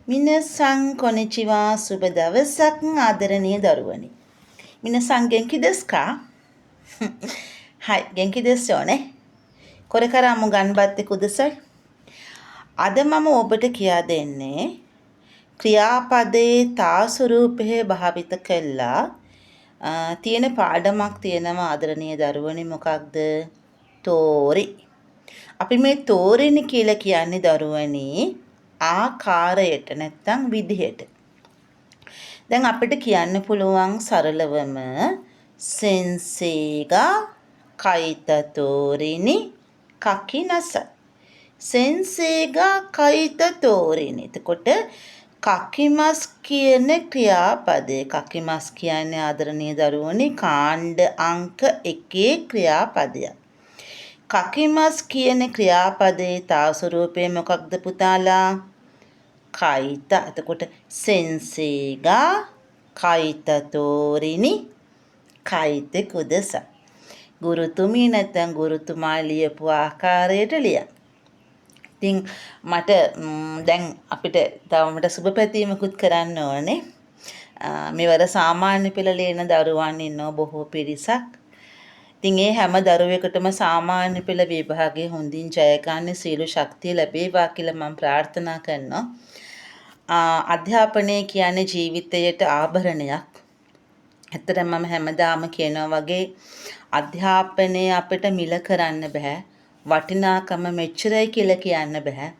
මිනසං කොනිචිවා සුබ දවසක් ආදරණීය දරුවනි. මිනසං ගෙන්කි දෙස් කා? はい、元気ですよね。これからも頑張ってください. අද මම ඔබට කියා දෙන්නේ ක්‍රියාපදයේ තා ස්වරූපයේ භාවිත කළා තියෙන පාඩමක් තියෙනවා ආදරණීය දරුවනි. මොකක්ද? තෝරි. අපි මේ තෝරෙනි කියලා කියන්නේ දරුවනි ආකාරයට නැත්නම් විදිහට. දැන් අපිට කියන්න පුළුවන් සරලවම සෙන්සේගා කයිතතෝරිනි කකිනස. සෙන්සේගා කයිතතෝරිනි. එතකොට කකිමස් කියන ක්‍රියාපදේ. කකිමස් කියන්නේ ආදරණීය දරුවනි කාණ්ඩ අංක 1 ක්‍රියාපදයක්. කකිමස් කියන ක්‍රියාපදයේ තා ස්වරූපය මොකක්ද පුතාලා? කයිත. එතකොට සෙන්සේගා කයිතතෝරිනි කයිතෙ කුදස. ගුරුතුමී නැත්නම් ගුරුතුමා ලියපු ආකාරයට ලියන්න. ඉතින් මට දැන් අපිට තවමට සුබ පැතීමකුත් කරන්න ඕනේ. මෙවර සාමාන්‍ය පෙළ ලියන දරුවන් ඉන්නව බොහෝ පිරිසක්. ඉතින් ඒ හැම දරුවෙකුටම සාමාන්‍ය පෙළ විභාගයේ හොඳින් ජය ගන්න සීල ශක්තිය ලැබේවා කියලා මම ප්‍රාර්ථනා කරනවා. අධ්‍යාපනය කියන්නේ ජීවිතයට ආභරණයක්. ඇත්තටම මම හැමදාම කියනවා වගේ අධ්‍යාපනය අපිට මිල කරන්න බෑ. වටිනාකම මෙච්චරයි කියලා කියන්න බෑ.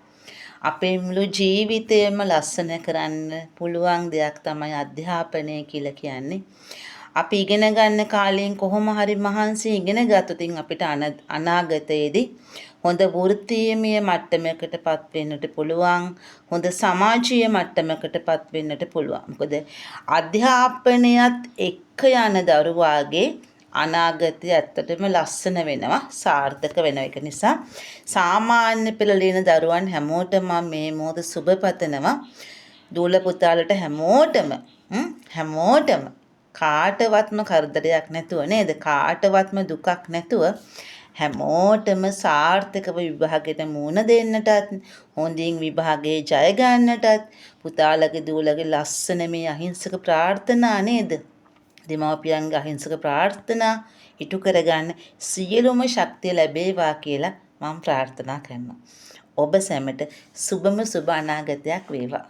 අපේ මුළු ජීවිතයම ලස්සන කරන්න පුළුවන් දෙයක් තමයි අධ්‍යාපනය කියලා කියන්නේ. අපි ඉගෙන ගන්න කාලයෙන් කොහොම හරි මහන්සි ඉගෙන ගත්තොත් අපිට අනාගතයේදී හොඳ වෘත්තීයමය මට්ටමකටපත් වෙන්නට පුළුවන්. හොඳ සමාජීය මට්ටමකටපත් වෙන්නට පුළුවන්. මොකද අධ්‍යාපනයත් එක්ක යන දරුවාගේ අනාගතය ඇත්තටම ලස්සන වෙනවා, සාර්ථක වෙනවා. ඒක නිසා සාමාන්‍ය පෙළ ලියන දරුවන් හැමෝටම මේ මොහොත සුබ පතනවා. දූල පුතාලට හැමෝටම කාටවත්ම කරදරයක් නැතුව නේද? කාටවත්ම දුකක් නැතුව හැමෝටම සාර්ථකව විභාගයට මුහුණ දෙන්නටත් හොඳින් විභාගයේ ජය ගන්නටත් පුතාලගේ දූලගේ ලස්සන මේ අහිංසක ප්‍රාර්ථනා නේද? දෙමව්පියන්ගේ අහිංසක ප්‍රාර්ථනා ඉටු කරගන්න සියලුම ශක්තිය ලැබේවා කියලා මම ප්‍රාර්ථනා කරනවා. ඔබ සැමට සුබම සුබ අනාගතයක් වේවා.